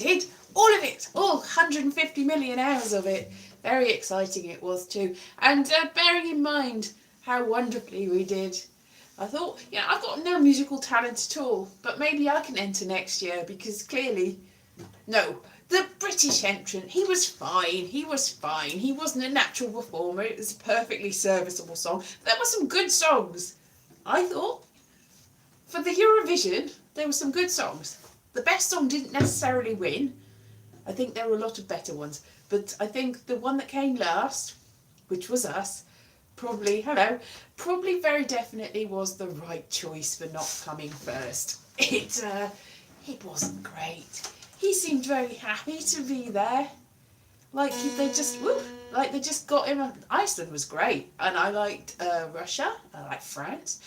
did. All of it. All 150 million hours of it. Very exciting it was too. And bearing in mind how wonderfully we did, I thought, I've got no musical talent at all, but maybe I can enter next year because clearly, no, the British entrant, he was fine. He wasn't a natural performer. It was a perfectly serviceable song. There were some good songs, I thought. For the Eurovision, there were some good songs. The best song didn't necessarily win. I think there were a lot of better ones. But I think the one that came last, which was us, probably very definitely was the right choice for not coming first. It wasn't great. He seemed very happy to be there. Like they just got him. Iceland was great, and I liked Russia. I liked France.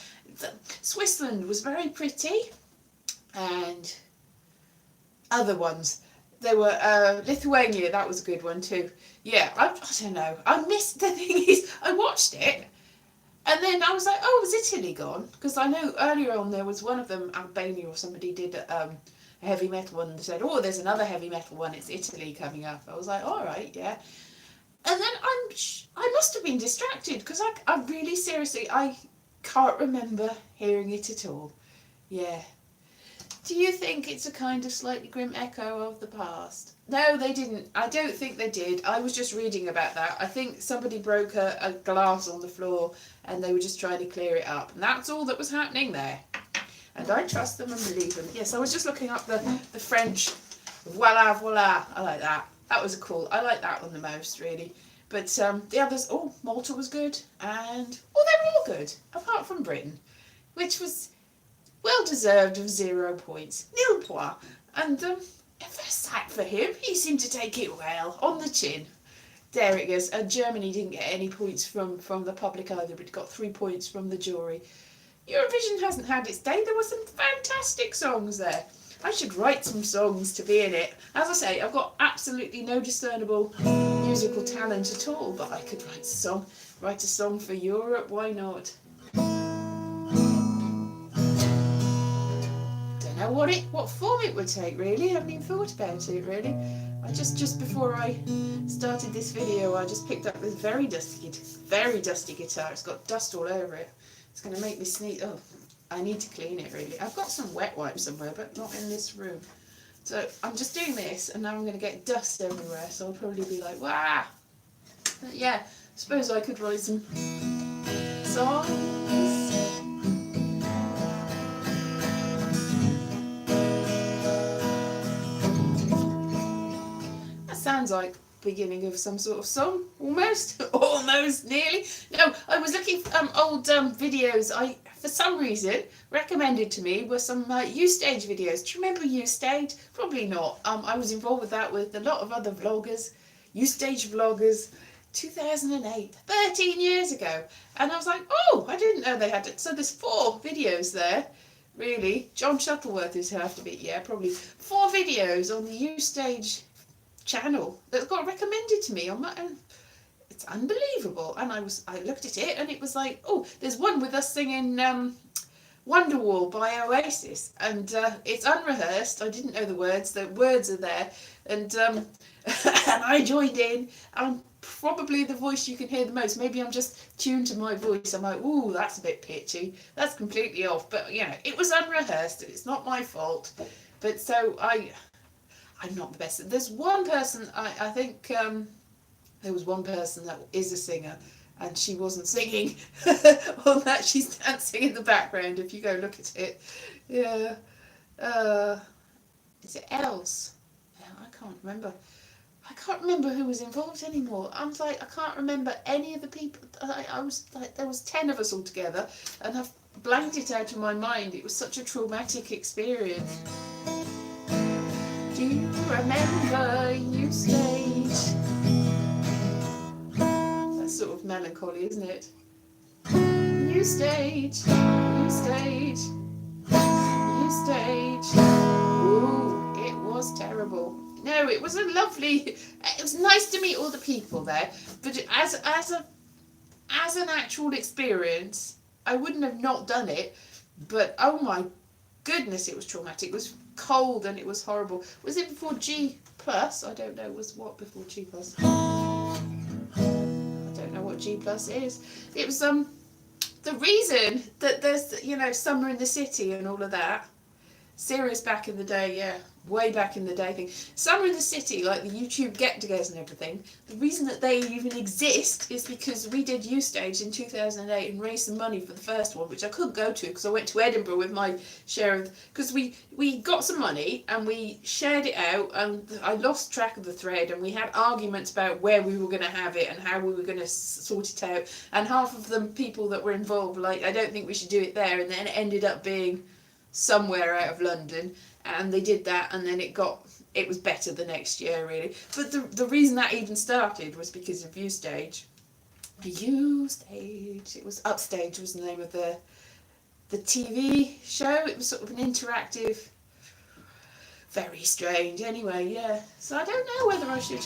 Switzerland was very pretty, and other ones. There were Lithuania. That was a good one too. Yeah, I don't know. I missed. The thing is, I watched it, and then I was like, oh, was Italy gone? Because I know earlier on there was one of them, Albania or somebody did a heavy metal one and said, oh, there's another heavy metal one. It's Italy coming up. I was like, all right, yeah. And then I must have been distracted because I really seriously I can't remember hearing it at all. Yeah. Do you think it's a kind of slightly grim echo of the past? No, they didn't. I don't think they did. I was just reading about that. I think somebody broke a glass on the floor and they were just trying to clear it up. And that's all that was happening there. And I trust them and believe them. Yes, I was just looking up the French. Voila, voila. I like that. That was cool. I like that one the most, really. But the others, Malta was good. And, they were all good. Apart from Britain, which was well deserved of 0 points. Nil point. And first sack for him. He seemed to take it well. On the chin. There it goes. Germany didn't get any points from the public either, but got 3 points from the jury. Eurovision hasn't had its day. There were some fantastic songs there. I should write some songs to be in it. As I say, I've got absolutely no discernible musical talent at all, but I could write a song. Write a song for Europe. Why not? Don't know what form it would take, really. I haven't even thought about it, really. I just before I started this video, I just picked up this very dusty guitar. It's got dust all over it. It's going to make me sneeze. Oh, I need to clean it, really. I've got some wet wipes somewhere, but not in this room. So I'm just doing this, and now I'm going to get dust everywhere, so I'll probably be like, wah! But yeah, I suppose I could write some songs. That sounds like beginning of some sort of song, almost nearly. No, I was looking for old videos. I for some reason recommended to me were some U-Stage videos. Do you remember U-Stage? Probably not. I was involved with that with a lot of other vloggers, U-Stage vloggers. 2008, 13 years ago, and I was like, oh, I didn't know they had it. So there's 4 videos there. Really, John Shuttleworth is have to be, probably 4 videos on the U-Stage channel that got recommended to me on my own. It's unbelievable. And I looked at it and it was like, oh, there's one with us singing Wonderwall by Oasis, and it's unrehearsed. I didn't know the words are there, and and I joined in. I'm probably the voice you can hear the most. Maybe I'm just tuned to my voice. I'm like, ooh, that's a bit pitchy, that's completely off, but it was unrehearsed. It's not my fault. But so I'm not the best. There's one person, I think there was one person that is a singer, and she wasn't singing on that. She's dancing in the background if you go look at it. Yeah. Is it Else? Yeah, I can't remember. I can't remember who was involved anymore. I'm like, I can't remember any of the people. I was like, there was 10 of us all together, and I've blanked it out of my mind. It was such a traumatic experience. Do you remember U-Stage? That's sort of melancholy, isn't it? U-Stage, U-Stage, U-Stage. Ooh, it was terrible. No, it was a lovely. It was nice to meet all the people there, but as an actual experience, I wouldn't have not done it. But oh my goodness, it was traumatic. It was cold and it was horrible. Was it before G plus? I don't know. Was what before G plus? I don't know what G plus is. It was the reason that there's, you know, summer in the city and all of that. Serious back in the day, yeah. Way back in the day thing. Summer in the City, like the YouTube get-togethers and everything, the reason that they even exist is because we did U Stage in 2008 and raised some money for the first one, which I could go to because I went to Edinburgh with my share of... Because we got some money and we shared it out, and I lost track of the thread, and we had arguments about where we were going to have it and how we were going to sort it out, and half of the people that were involved were like, I don't think we should do it there, and then it ended up being somewhere out of London, and they did that, and then it was better the next year, really. But the reason that even started was because of U Stage. U Stage. It was Upstage was the name of the TV show. It was sort of an interactive, very strange. Anyway, yeah. So I don't know whether I should.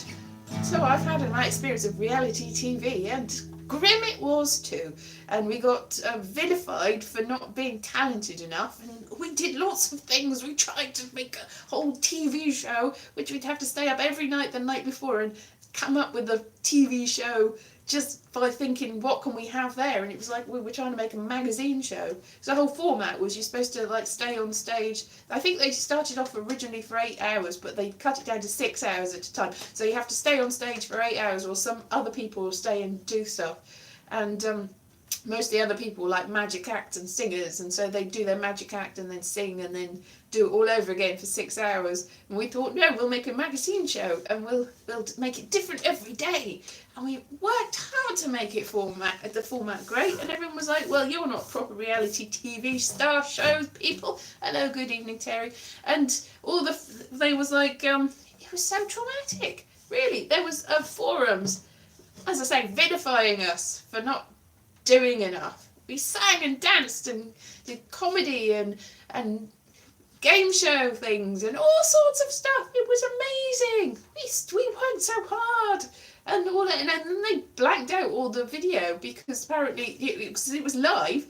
So I've had my experience of reality TV, and grim it was too, and we got vilified for not being talented enough, and we did lots of things. We tried to make a whole TV show, which we'd have to stay up every night the night before and come up with a TV show just by thinking, what can we have there? And it was like we were trying to make a magazine show. So the whole format was you're supposed to like stay on stage. I think they started off originally for 8 hours, but they cut it down to 6 hours at a time. So you have to stay on stage for 8 hours, or some other people will stay and do stuff. And most of the other people were like magic acts and singers, and so they'd do their magic act and then sing and then do it all over again for 6 hours. And we thought, no, we'll make a magazine show and we'll make it different every day. And we worked hard to make it the format great, and everyone was like, well, you're not proper reality TV star shows people. Hello, good evening, Terry. And they was like, it was so traumatic, really. There was forums, as I say, vilifying us for not doing enough. We sang and danced and did comedy and game show things and all sorts of stuff. It was amazing. We worked so hard and all that, and then they blanked out all the video because apparently it was live.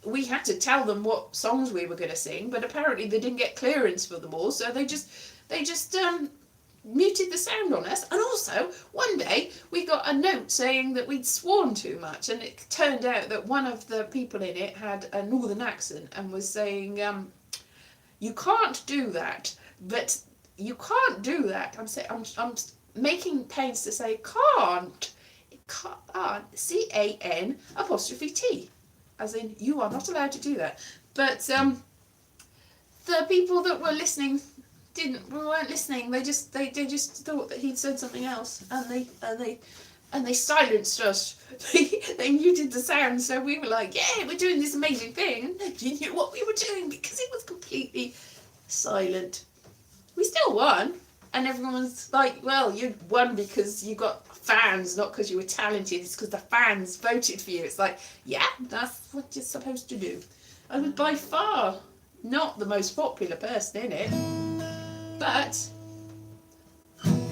We had to tell them what songs we were going to sing, but apparently they didn't get clearance for them all, so they just muted the sound on us. And also one day we got a note saying that we'd sworn too much, and it turned out that one of the people in it had a northern accent and was saying, you can't do that, but you can't do that. I'm making pains to say can't, CAN apostrophe T, as in you are not allowed to do that. But the people that were listening weren't listening. They just thought that he'd said something else, and they silenced us. They muted the sound, so we were like, yeah, we're doing this amazing thing, and nobody knew what we were doing because it was completely silent. We still won, and everyone's like, well, you won because you got fans, not because you were talented. It's because the fans voted for you. It's like, yeah, that's what you're supposed to do. I was by far not the most popular person in it, but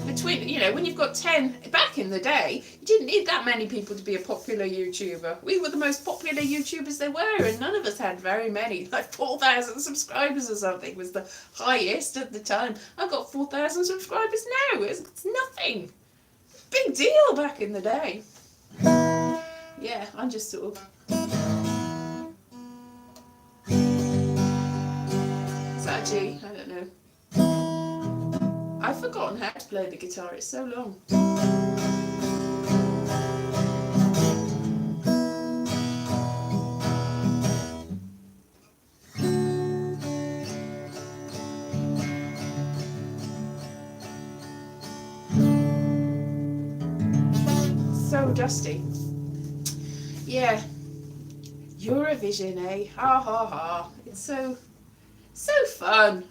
between, when you've got 10, back in the day, you didn't need that many people to be a popular YouTuber. We were the most popular YouTubers there were, and none of us had very many, like 4,000 subscribers or something was the highest at the time. I've got 4,000 subscribers now. It's nothing. Big deal back in the day. Yeah, I'm just sort of... Is that a G? I don't know. I've forgotten how to play the guitar, it's so long. So dusty. Yeah. Eurovision, eh? Ha ha ha. It's so fun.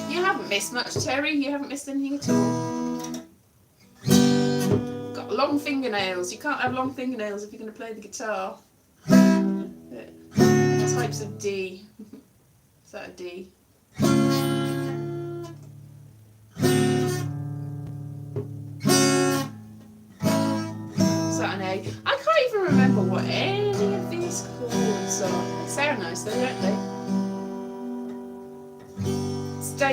You haven't missed much, Terry. You haven't missed anything at all. Got long fingernails. You can't have long fingernails if you're going to play the guitar. Types of D. Is that a D? Is that an A? I can't even remember what any of these chords are. They sound nice though, don't they?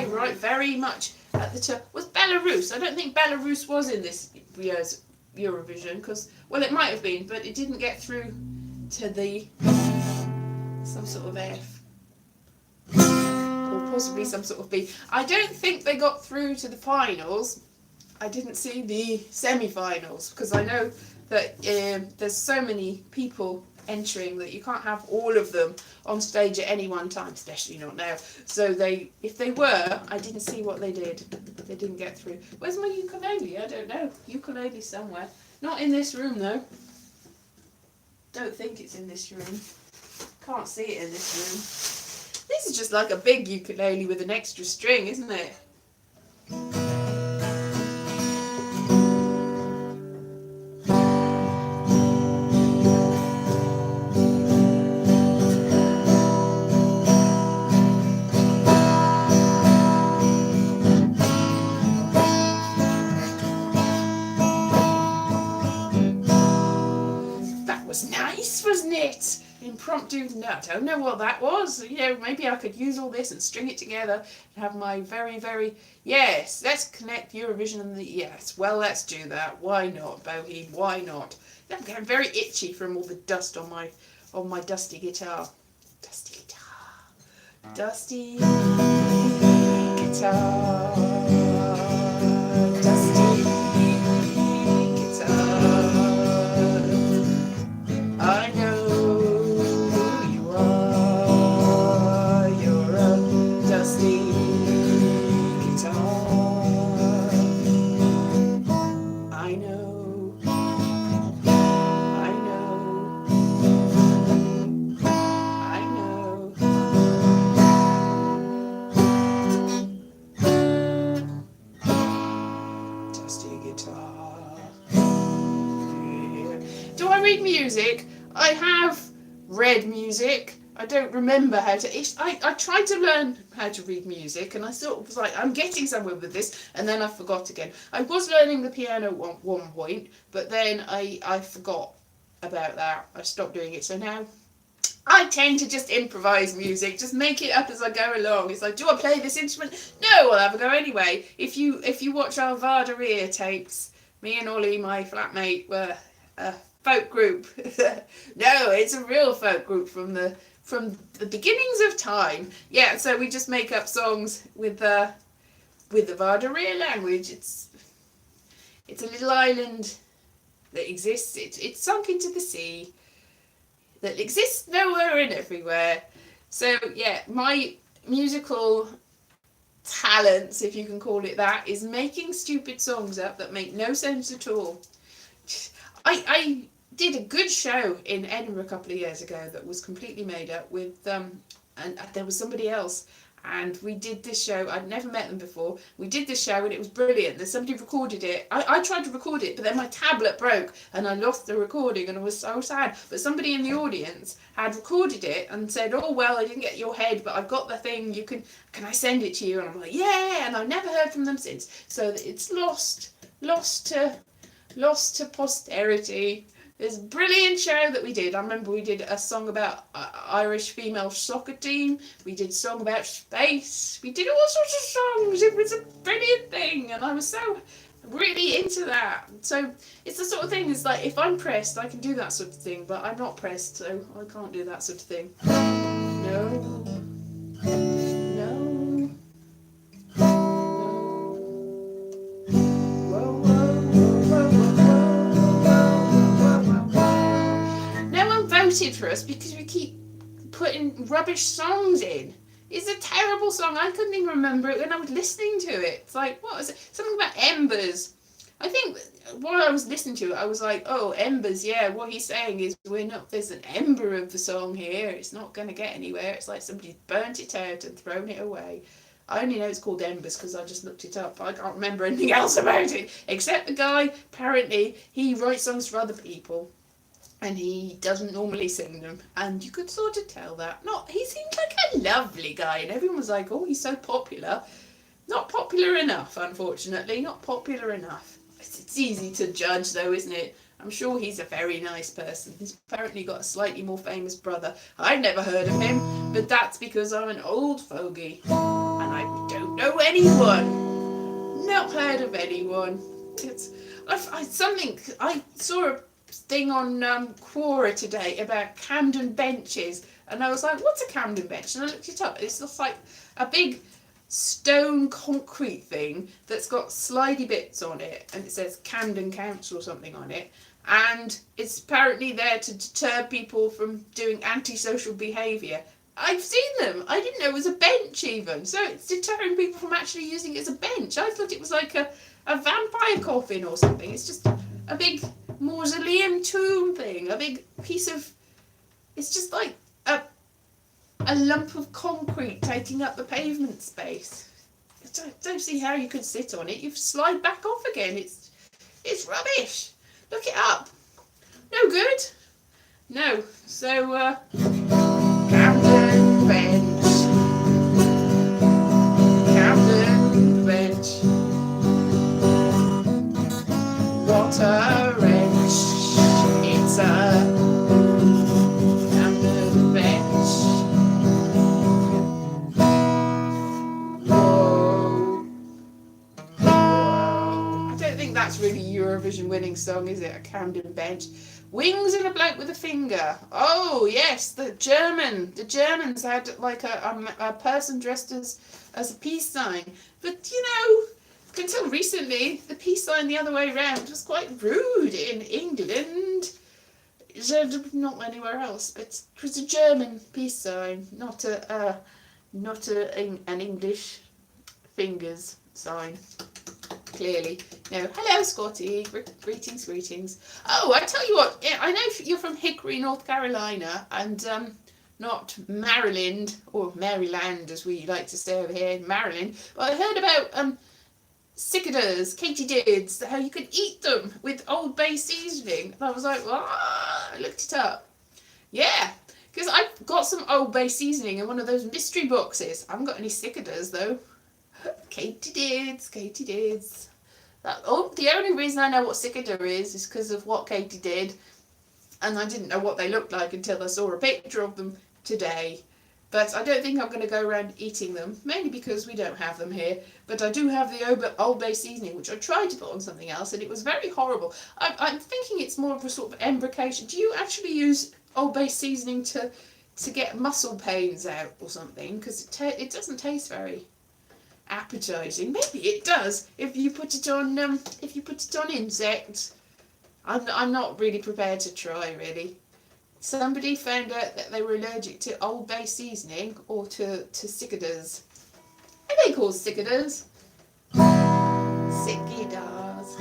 right very much at the top was Belarus. I don't think Belarus was in this year's Eurovision because, well, it might have been, but it didn't get through to the some sort of F or possibly some sort of B. I don't think they got through to the finals. I didn't see the semi-finals because I know that there's so many people entering that you can't have all of them on stage at any one time, especially not now. So if they were, I didn't see what they did. They didn't get through. Where's my ukulele? I don't know. Ukulele somewhere. Not in this room though. Don't think it's in this room. Can't see it in this room. This is just like a big ukulele with an extra string, isn't it? Wasn't it? Impromptu. No, I don't know what that was. Maybe I could use all this and string it together and have my very, very yes. Let's connect Eurovision and the yes. Well, let's do that. Why not, Boheme? Why not? I'm getting very itchy from all the dust on my dusty guitar. Dusty guitar. Dusty guitar. Dusty guitar. I know who you are, you're a dusty guitar. I know, I know, I know. Dusty guitar. Do I read music? I have read music. I don't remember how to. I tried to learn how to read music, and I sort of was like, I'm getting somewhere with this, and then I forgot again. I was learning the piano at one point, but then I forgot about that. I stopped doing it, so now I tend to just improvise music, just make it up as I go along. It's like, do I play this instrument? No, I'll have a go anyway. If you watch our Vardaria tapes, me and Ollie, my flatmate, were folk group. No, it's a real folk group from the beginnings of time. Yeah, so we just make up songs with the Vardaria language. It's a little island that exists. It's sunk into the sea, that exists nowhere and everywhere. So yeah, my musical talents, if you can call it that, is making stupid songs up that make no sense at all. I did a good show in Edinburgh a couple of years ago that was completely made up with and there was somebody else, and we did this show. I'd never met them before. We did this show and it was brilliant. Then somebody recorded it. I tried to record it, but then my tablet broke and I lost the recording, and I was so sad. But somebody in the audience had recorded it and said, oh well, I didn't get your head, but I've got the thing, can I send it to you? And I'm like, yeah, and I've never heard from them since. So it's lost to posterity. It's a brilliant show that we did. I remember we did a song about Irish female soccer team. We did a song about space. We did all sorts of songs. It was a brilliant thing, and I was so really into that. So it's the sort of thing, it's like, if I'm pressed, I can do that sort of thing, but I'm not pressed, so I can't do that sort of thing. No. For us because we keep putting rubbish songs in. It's a terrible song. I couldn't even remember it when I was listening to it. It's like, what was it? Something about embers. I think while I was listening to it, I was like, oh, embers, yeah, what he's saying is there's an ember of the song here. It's not going to get anywhere. It's like somebody's burnt it out and thrown it away. I only know it's called Embers because I just looked it up. I can't remember anything else about it, except the guy, apparently, he writes songs for other people. And he doesn't normally sing them, and you could sort of tell that. He seemed like a lovely guy, and everyone was like, oh, he's so popular. Not popular enough, unfortunately, not popular enough. It's easy to judge though, isn't it? I'm sure he's a very nice person. He's apparently got a slightly more famous brother. I've never heard of him, but that's because I'm an old fogey, and I don't know anyone. Not heard of anyone. It's I saw a thing on Quora today about Camden benches, and I was like, what's a Camden bench? And I looked it up. It's just like a big stone concrete thing that's got slidey bits on it, and it says Camden Council or something on it, and it's apparently there to deter people from doing antisocial behaviour. I've seen them. I didn't know it was a bench even. So it's deterring people from actually using it as a bench. I thought it was like a vampire coffin or something. It's just a big mausoleum tomb thing. A big piece of... It's just like a lump of concrete taking up the pavement space. I don't see how you could sit on it. You slide back off again. It's rubbish. Look it up. No good. No. So, Camden bench. Camden bench. What a wrench. It's a Camden bench. Whoa. Whoa. I don't think that's really Eurovision winning song, is it? A Camden bench. Wings and a bloke with a finger. Oh yes, the Germans had like a person dressed as a peace sign. But you know, until recently, the peace sign the other way around was quite rude in England. Not anywhere else, but it was a German peace sign, not an English fingers sign. Clearly. No. Hello, Scotty. Greetings. Oh, I tell you what. I know you're from Hickory, North Carolina, and not Maryland, or Maryland, as we like to say over here in Maryland. But I heard about cicadas, katydids, how you can eat them with Old Bay seasoning. And I was like, well, I looked it up. Yeah, because I've got some Old Bay seasoning in one of those mystery boxes. I haven't got any cicadas, though. Katydids. The only reason I know what cicada is because of what Katie did, and I didn't know what they looked like until I saw a picture of them today. But I don't think I'm going to go around eating them, mainly because we don't have them here. But I do have the Old Bay seasoning, which I tried to put on something else, and it was very horrible. I'm thinking it's more of a sort of embrocation. Do you actually use Old Bay seasoning to get muscle pains out or something? Because it doesn't taste very appetizing. Maybe it does if you put it on insects. I'm not really prepared to try, really. Somebody found out that they were allergic to Old Bay seasoning or to cicadas. Are they called cicadas? Cicadas.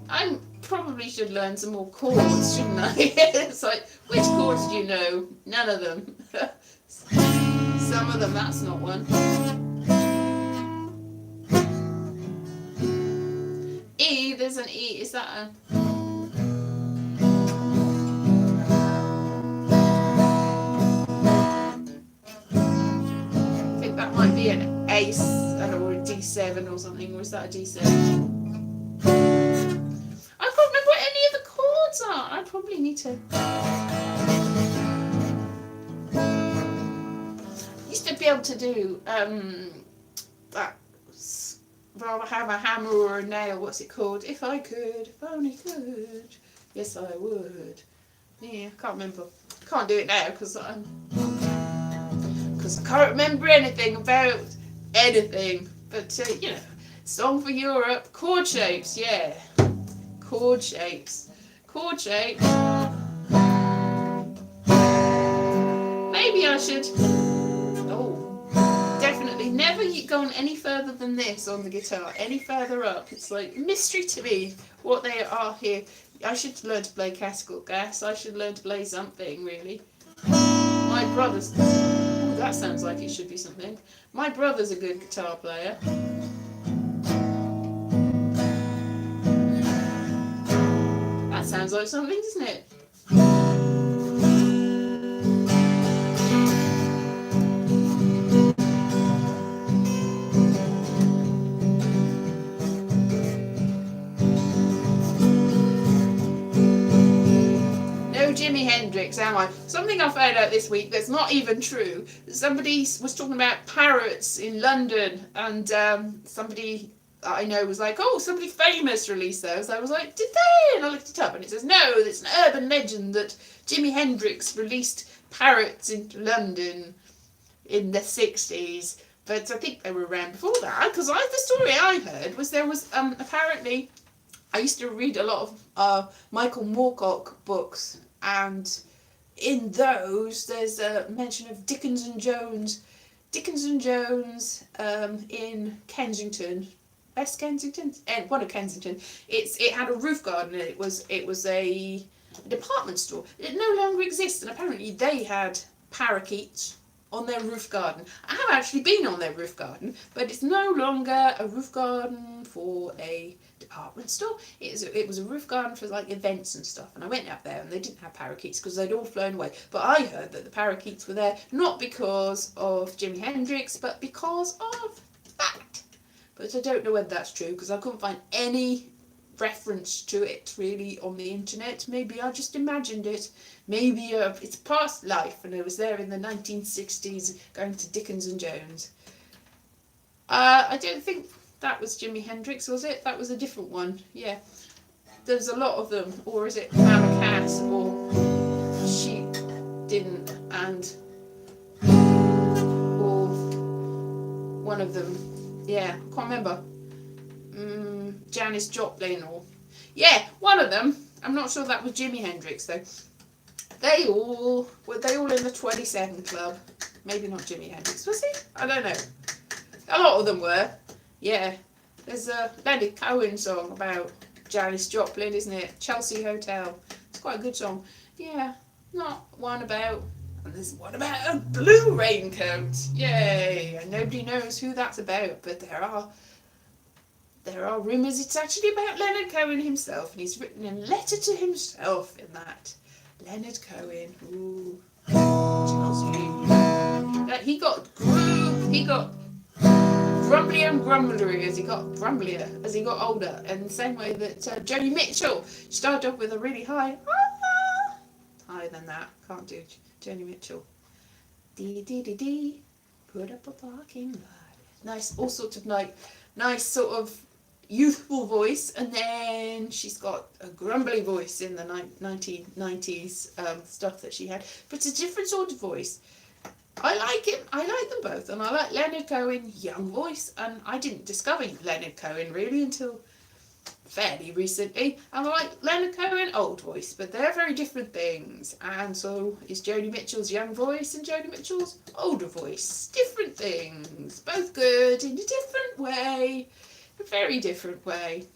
I probably should learn some more chords, shouldn't I? It's like, which chords do you know? None of them. Some of them, that's not one. E, there's an E. Is that a... I think that might be an A or a D7 or something. Or is that a D7? I can't remember what any of the chords are. I probably need to... used to be able to do that... rather have a hammer or a nail. What's it called? If I could, if only could, yes I would. Yeah, I can't remember. Can't do it now because I can't remember anything about anything. But you know, song for Europe, chord shapes. Yeah, chord shapes. Maybe I should. Definitely never go on any further than this on the guitar, any further up. It's like a mystery to me what they are here. I should learn to play classical gas. I should learn to play something, really. My brother's... Ooh, that sounds like it should be something. My brother's a good guitar player. That sounds like something, doesn't it? Jimi Hendrix. Hendrix, am I? Something I found out this week that's not even true. Somebody was talking about parrots in London, and somebody that I know was like, oh, somebody famous released those. I was like, did they? And I looked it up, and it says, no, it's an urban legend that Jimi Hendrix released parrots into London in the 60s. But I think they were around before that, because the story I heard was there was apparently, I used to read a lot of Michael Moorcock books, and in those there's a mention of Dickens and Jones in Kensington, West Kensington, one of Kensington. It had a roof garden, and it was a department store. It no longer exists, and apparently they had parakeets on their roof garden. I have actually been on their roof garden, but it's no longer a roof garden for a department store. It was a roof garden for like events and stuff, and I went up there and they didn't have parakeets because they'd all flown away. But I heard that the parakeets were there not because of Jimi Hendrix, but because of that. But I don't know whether that's true, because I couldn't find any reference to it really on the internet. Maybe I just imagined it. Maybe it's past life and I was there in the 1960s going to Dickens and Jones. I don't think that was Jimi Hendrix, was it? That was a different one. Yeah, there's a lot of them. Or is it Mama Cass, or she didn't, and or one of them. Yeah, I can't remember. Janice Joplin, or yeah, one of them. I'm not sure that was Jimi Hendrix though. Were they all in the 27 Club? Maybe not Jimi Hendrix, was he? I don't know. A lot of them were. Yeah. There's a Leonard Cohen song about Janice Joplin, isn't it? Chelsea Hotel. It's quite a good song. Yeah. Not one about. And there's one about a blue raincoat. Yay! And nobody knows who that's about, but there are rumours it's actually about Leonard Cohen himself, and he's written a letter to himself in that. Leonard Cohen, ooh, Chelsea. He got grumblier and grumblier as he got older, and the same way that Joni Mitchell started off with a really higher than that. Can't do Joni Mitchell. Dee dee dee dee. Put up a parking lot. Nice, all sorts of nice sort of youthful voice, and then she's got a grumbly voice in the 1990s stuff that she had, but it's a different sort of voice. I like them both, and I like Leonard Cohen young voice, and I didn't discover Leonard Cohen really until fairly recently, and I like Leonard Cohen old voice, but they're very different things, and so is Joni Mitchell's young voice and Joni Mitchell's older voice. Different things, both good in a different way. A very different way.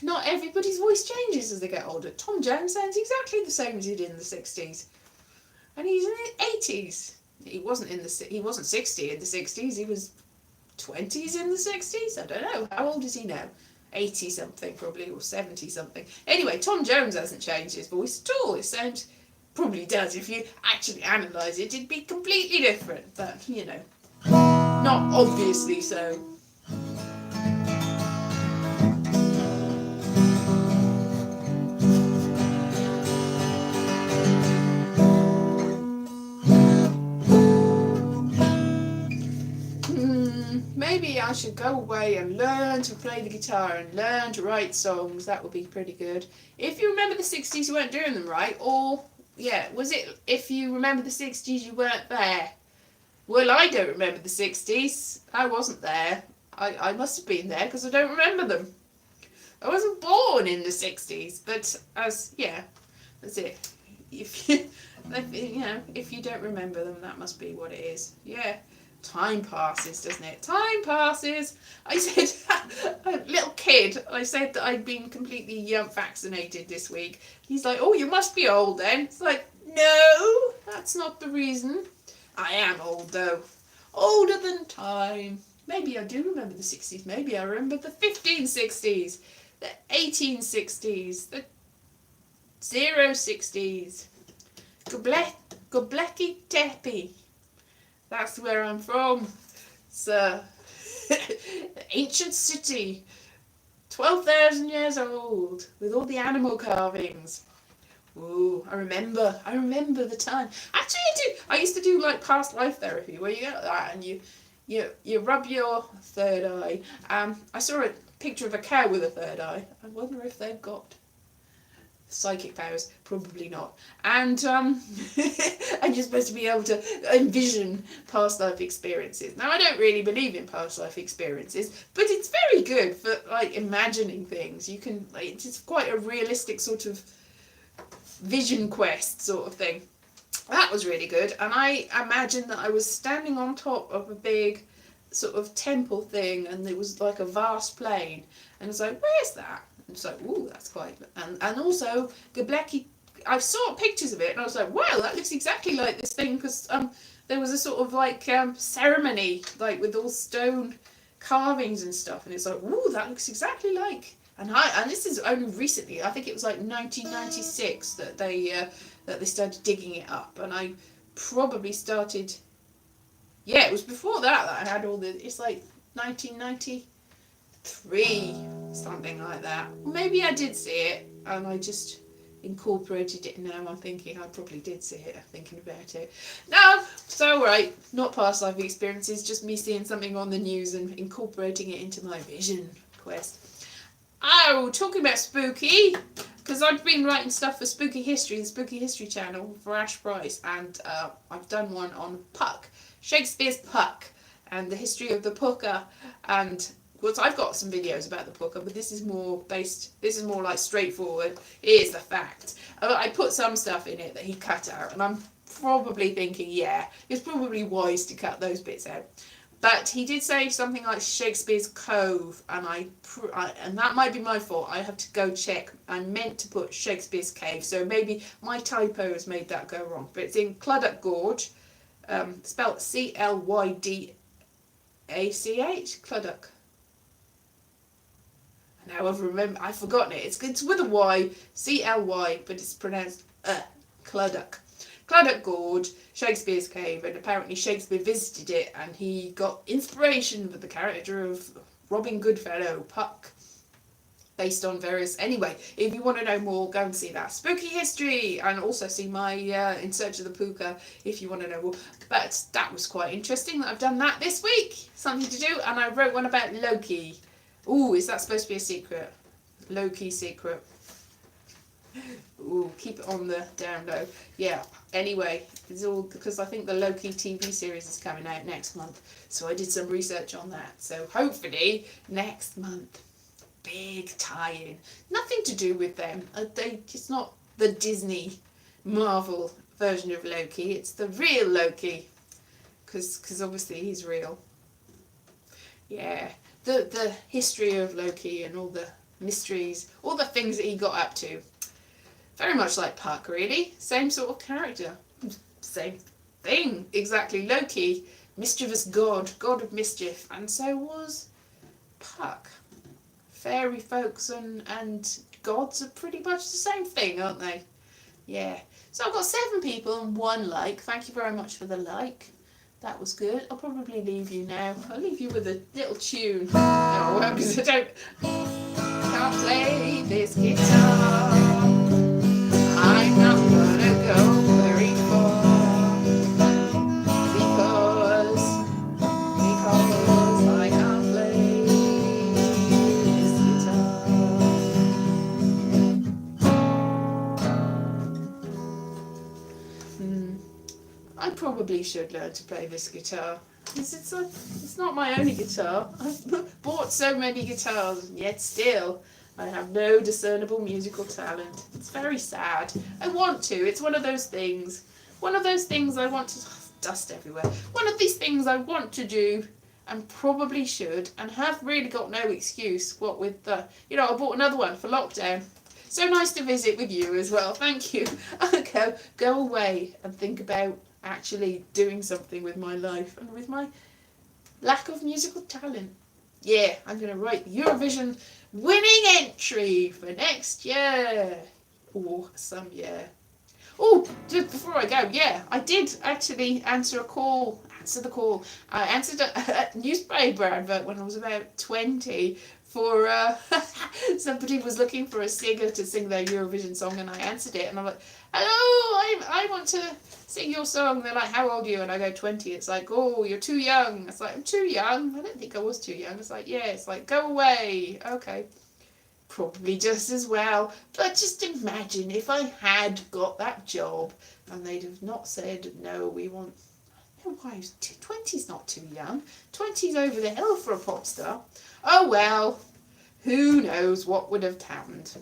Not everybody's voice changes as they get older. Tom Jones sounds exactly the same as he did in the 60s, and he's in his 80s. He wasn't 60 in the 60s. He was 20s in the 60s. I don't know. How old is he now? 80 something probably, or 70 something. Anyway, Tom Jones hasn't changed his voice at all. It sounds, probably does if you actually analyse it. It'd be completely different, but you know, not obviously so. Maybe I should go away and learn to play the guitar and learn to write songs. That would be pretty good. If you remember the 60s, you weren't doing them right. Or, yeah, was it if you remember the 60s, you weren't there? Well, I don't remember the 60s. I wasn't there. I must have been there because I don't remember them. I wasn't born in the 60s, but that's it. If you don't remember them, that must be what it is. Yeah. Time passes, doesn't it? Time passes. I said, a little kid, I said that I'd been completely vaccinated this week. He's like, oh, you must be old then. It's like, no, that's not the reason. I am old though. Older than time. Maybe I do remember the 60s. Maybe I remember the 1560s, the 1860s, the 060s. Göbekli Tepe. That's where I'm from. It's an ancient city, 12,000 years old, with all the animal carvings. Ooh, I remember the time. Actually, I used to do like past life therapy where you get that and you rub your third eye. I saw a picture of a cow with a third eye. I wonder if they've got psychic powers. Probably not. And and you're supposed to be able to envision past life experiences. Now, I don't really believe in past life experiences, but it's very good for like imagining things. You can, like, it's quite a realistic sort of vision quest sort of thing. That was really good, and I imagined that I was standing on top of a big sort of temple thing, and it was like a vast plain, and it's like, where's that? And it's like, ooh, that's quite, and also Göbekli. I saw pictures of it, and I was like, wow, that looks exactly like this thing, because there was a sort of like ceremony, like with all stone carvings and stuff, and it's like, ooh, that looks exactly like. And this is only recently. I think it was like 1996 that they started digging it up, and I probably started. Yeah, it was before that I had all the. It's like 1993, something like that. Maybe I did see it, and I just incorporated it. Now I'm thinking I probably did see it. Thinking about it. No, so right, not past life experiences, just me seeing something on the news and incorporating it into my vision quest. Oh, talking about spooky, because I've been writing stuff for Spooky History, the Spooky History channel for Ash Price, and I've done one on Puck, Shakespeare's Puck, and the history of the Pucker, and well, I've got some videos about the Pucker, but this is more like straightforward. Here's the fact. I put some stuff in it that he cut out, and I'm probably thinking, yeah, it's probably wise to cut those bits out. But he did say something like Shakespeare's Cove, and and that might be my fault. I have to go check. I meant to put Shakespeare's Cave, so maybe my typo has made that go wrong. But it's in Cluddock Gorge, spelled Clydaach, Cluddock. Now I've forgotten it. It's with a Y, Cly, but it's pronounced Cluddock. Cluddock Gorge, Shakespeare's Cave, and apparently Shakespeare visited it and he got inspiration for the character of Robin Goodfellow, Puck, based on various... Anyway, if you want to know more, go and see that. Spooky History, and also see my In Search of the Puka if you want to know more. But that was quite interesting that I've done that this week. Something to do, and I wrote one about Loki. Ooh, is that supposed to be a secret? Loki secret. Ooh, keep it on the down low. Yeah, anyway, it's all because I think the Loki TV series is coming out next month. So I did some research on that. So hopefully next month, big tie-in. Nothing to do with them. It's not the Disney Marvel version of Loki. It's the real Loki. Because obviously he's real. Yeah, the history of Loki and all the mysteries, all the things that he got up to. Very much like Puck, really. Same sort of character. Same thing, exactly. Loki, mischievous god of mischief. And so was Puck. Fairy folks and gods are pretty much the same thing, aren't they? Yeah. So I've got 7 people and 1 like. Thank you very much for the like. That was good. I'll probably leave you now. I'll leave you with a little tune. Oh, because I can't play this guitar. I'm not gonna go very far because I can't play this guitar. I probably should learn to play this guitar. It's not my only guitar. I've bought so many guitars, and yet still I have no discernible musical talent. It's very sad. I want to. It's one of those things. One of those things I want to... Dust everywhere. One of these things I want to do and probably should and have really got no excuse. What with the... I bought another one for lockdown. So nice to visit with you as well. Thank you. Go away and think about actually doing something with my life and with my lack of musical talent. Yeah, I'm going to write Eurovision winning entry for next year. Or some year. Oh, just before I go, yeah, I did actually answer the call. I answered a newspaper advert when I was about 20 for somebody was looking for a singer to sing their Eurovision song, and I answered it, and I'm like, hello, I want to sing your song. They're like, how old are you? And I go, 20. It's like, oh, you're too young. It's like, I'm too young. I don't think I was too young. It's like, yeah. It's like, go away. Okay. Probably just as well. But just imagine if I had got that job and they'd have not said, no, we want... No, why? 20's not too young. 20's over the hill for a pop star. Oh, well. Who knows what would have happened?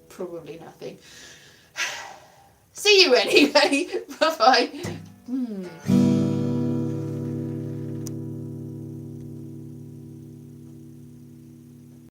Probably nothing. See you anyway. Bye-bye.